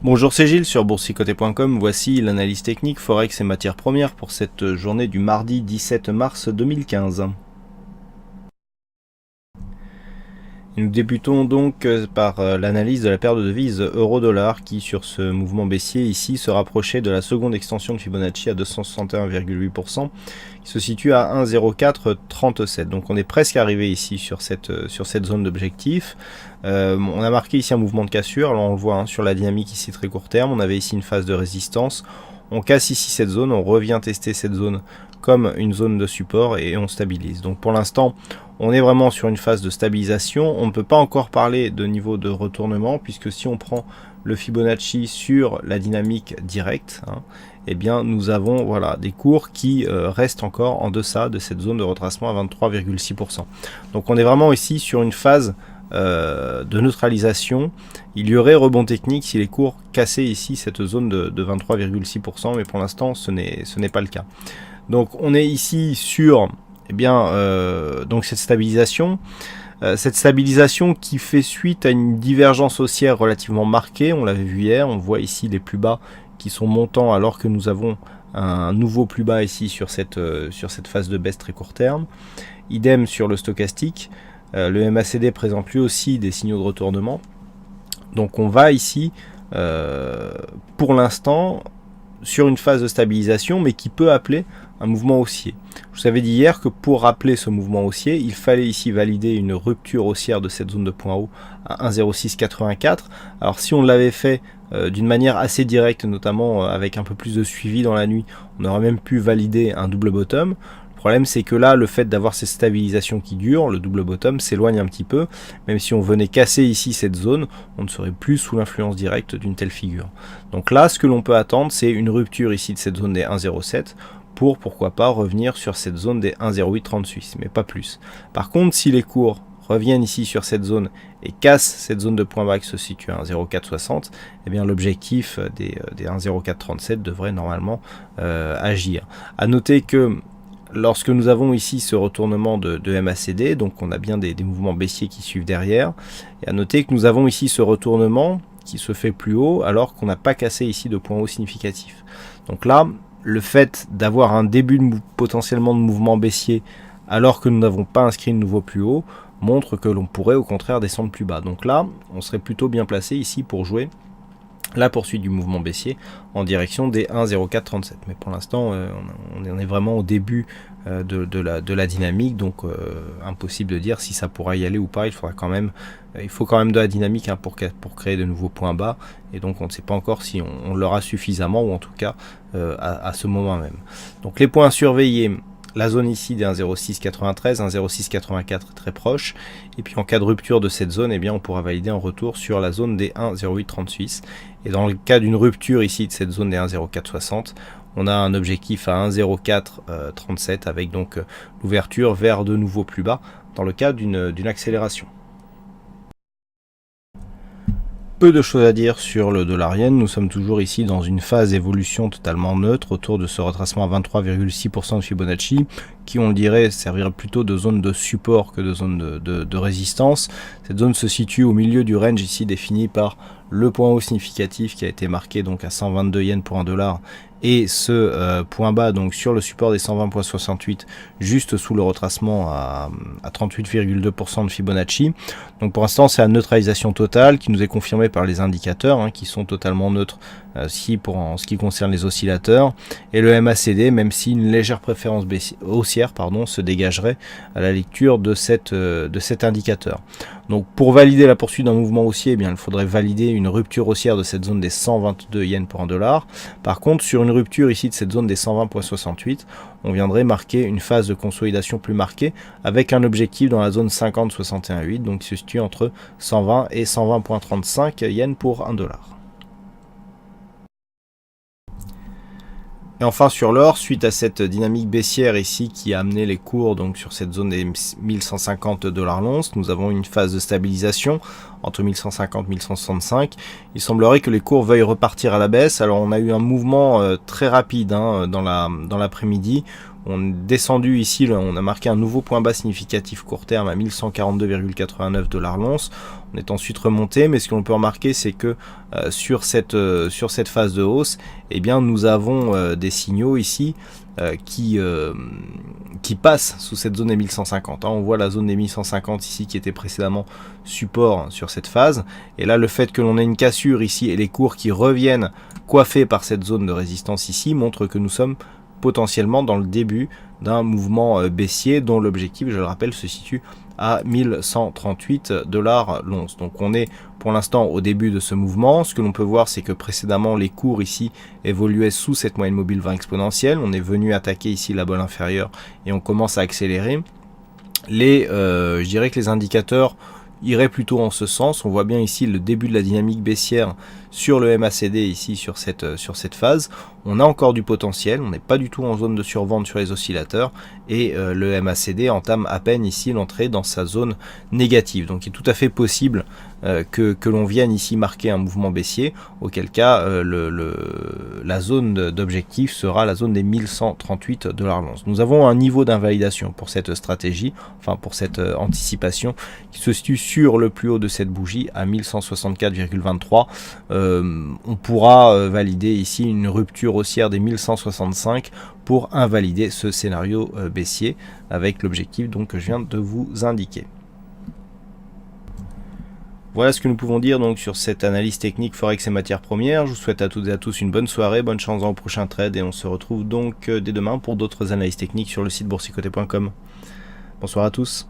Bonjour, c'est Gilles sur boursicoté.com. Voici l'analyse technique Forex et matières premières pour cette journée du mardi 17 mars 2015. Nous débutons donc par l'analyse de la paire de devises euro-dollar qui, sur ce mouvement baissier ici, se rapprochait de la seconde extension de Fibonacci à 261,8%, qui se situe à 1,0437. Donc on est presque arrivé ici sur cette zone d'objectif. On a marqué ici un mouvement de cassure, alors on le voit sur la dynamique ici très court terme. On avait ici une phase de résistance. On casse ici cette zone, on revient tester cette zone comme une zone de support et on stabilise. Donc pour l'instant, on est vraiment sur une phase de stabilisation. On ne peut pas encore parler de niveau de retournement puisque si on prend le Fibonacci sur la dynamique directe, eh bien nous avons des cours qui restent encore en deçà de cette zone de retracement à 23,6%. Donc on est vraiment ici sur une phase de neutralisation. Il y aurait rebond technique si les cours cassaient ici cette zone de 23,6%, mais pour l'instant ce n'est pas le cas. Donc on est ici sur donc cette stabilisation qui fait suite à une divergence haussière relativement marquée. On l'avait vu hier, on voit ici les plus bas qui sont montants alors que nous avons un nouveau plus bas ici sur cette phase de baisse très court terme. Idem sur le stochastique. Le MACD présente lui aussi des signaux de retournement. Donc on va ici pour l'instant sur une phase de stabilisation, mais qui peut appeler un mouvement haussier. Je vous avais dit hier que pour rappeler ce mouvement haussier, il fallait ici valider une rupture haussière de cette zone de point haut à 1,0684. Alors si on l'avait fait d'une manière assez directe, notamment avec un peu plus de suivi dans la nuit, on aurait même pu valider un double bottom. Le problème, c'est que là, le fait d'avoir ces stabilisations qui durent, le double bottom s'éloigne un petit peu. Même si on venait casser ici cette zone, on ne serait plus sous l'influence directe d'une telle figure. Donc là, ce que l'on peut attendre, c'est une rupture ici de cette zone des 1,07 pour, pourquoi pas, revenir sur cette zone des 1,0836, mais pas plus. Par contre, si les cours reviennent ici sur cette zone et cassent cette zone de point bas qui se situe à 1,0460, eh bien l'objectif des 1,0437 devrait normalement agir. À noter que lorsque nous avons ici ce retournement de MACD, donc on a bien des mouvements baissiers qui suivent derrière, et à noter que nous avons ici ce retournement qui se fait plus haut alors qu'on n'a pas cassé ici de point haut significatif. Donc là, le fait d'avoir un début potentiellement de mouvement baissier alors que nous n'avons pas inscrit de nouveau plus haut montre que l'on pourrait au contraire descendre plus bas. Donc là, on serait plutôt bien placé ici pour jouer la poursuite du mouvement baissier en direction des 1,0437. Mais pour l'instant, on est vraiment au début de la dynamique, donc impossible de dire si ça pourra y aller ou pas. Il faut quand même de la dynamique pour créer de nouveaux points bas, et donc on ne sait pas encore si on l'aura suffisamment, ou en tout cas à ce moment même. Donc les points à surveiller: la zone ici des 1,0693, 1,0684 très proche, et puis en cas de rupture de cette zone, eh bien on pourra valider un retour sur la zone des 1,0836, et dans le cas d'une rupture ici de cette zone des 1,0460, on a un objectif à 1,0437 avec donc l'ouverture vers de nouveaux plus bas dans le cas d'une accélération. Peu de choses à dire sur le dollar yen. Nous sommes toujours ici dans une phase d'évolution totalement neutre autour de ce retracement à 23,6% de Fibonacci qui, on le dirait, servirait plutôt de zone de support que de zone de résistance. Cette zone se situe au milieu du range ici défini par le point haut significatif qui a été marqué donc à 122 yens pour un dollar, et ce point bas donc sur le support des 120,68 juste sous le retracement à 38,2% de Fibonacci. Donc pour l'instant c'est la neutralisation totale qui nous est confirmée par les indicateurs qui sont totalement neutres en ce qui concerne les oscillateurs, et le MACD, même si une légère préférence haussière se dégagerait à la lecture de cet indicateur. Donc pour valider la poursuite d'un mouvement haussier, il faudrait valider une rupture haussière de cette zone des 122 yens pour un dollar. Par contre, sur une rupture ici de cette zone des 120,68, on viendrait marquer une phase de consolidation plus marquée avec un objectif dans la zone 50,61,8, donc qui se situe entre 120 et 120,35 yens pour un dollar. Et enfin sur l'or, suite à cette dynamique baissière ici qui a amené les cours donc sur cette zone des 1150 $ l'once, nous avons une phase de stabilisation entre 1150 et 1165. Il semblerait que les cours veuillent repartir à la baisse. Alors on a eu un mouvement très rapide dans l'après-midi On est descendu ici, on a marqué un nouveau point bas significatif court terme à 1142,89 $ l'once. On est ensuite remonté, mais ce que l'on peut remarquer, c'est que sur cette phase de hausse, eh bien, nous avons des signaux ici qui passent sous cette zone des 1150. On voit la zone des 1150 ici qui était précédemment support sur cette phase. Et là, le fait que l'on ait une cassure ici et les cours qui reviennent coiffés par cette zone de résistance ici montre que nous sommes potentiellement dans le début d'un mouvement baissier dont l'objectif, je le rappelle, se situe à 1138 $ l'once. Donc on est pour l'instant au début de ce mouvement. Ce que l'on peut voir, c'est que précédemment les cours ici évoluaient sous cette moyenne mobile 20 exponentielle. On est venu attaquer ici la bolle inférieure et on commence à accélérer. Je dirais que les indicateurs iraient plutôt en ce sens. On voit bien ici le début de la dynamique baissière sur le MACD ici sur cette phase. On a encore du potentiel, on n'est pas du tout en zone de survente sur les oscillateurs et le MACD entame à peine ici l'entrée dans sa zone négative. Donc il est tout à fait possible que l'on vienne ici marquer un mouvement baissier, auquel cas la zone d'objectif sera la zone des 1138 $ l'once. Nous avons un niveau d'invalidation pour cette stratégie, enfin pour cette anticipation, qui se situe sur le plus haut de cette bougie à 1164,23. On pourra valider ici une rupture haussière des 1165 pour invalider ce scénario baissier avec l'objectif donc que je viens de vous indiquer. Voilà ce que nous pouvons dire donc sur cette analyse technique Forex et matières premières. Je vous souhaite à toutes et à tous une bonne soirée, bonne chance dans le prochain trade et on se retrouve donc dès demain pour d'autres analyses techniques sur le site boursicoté.com. Bonsoir à tous.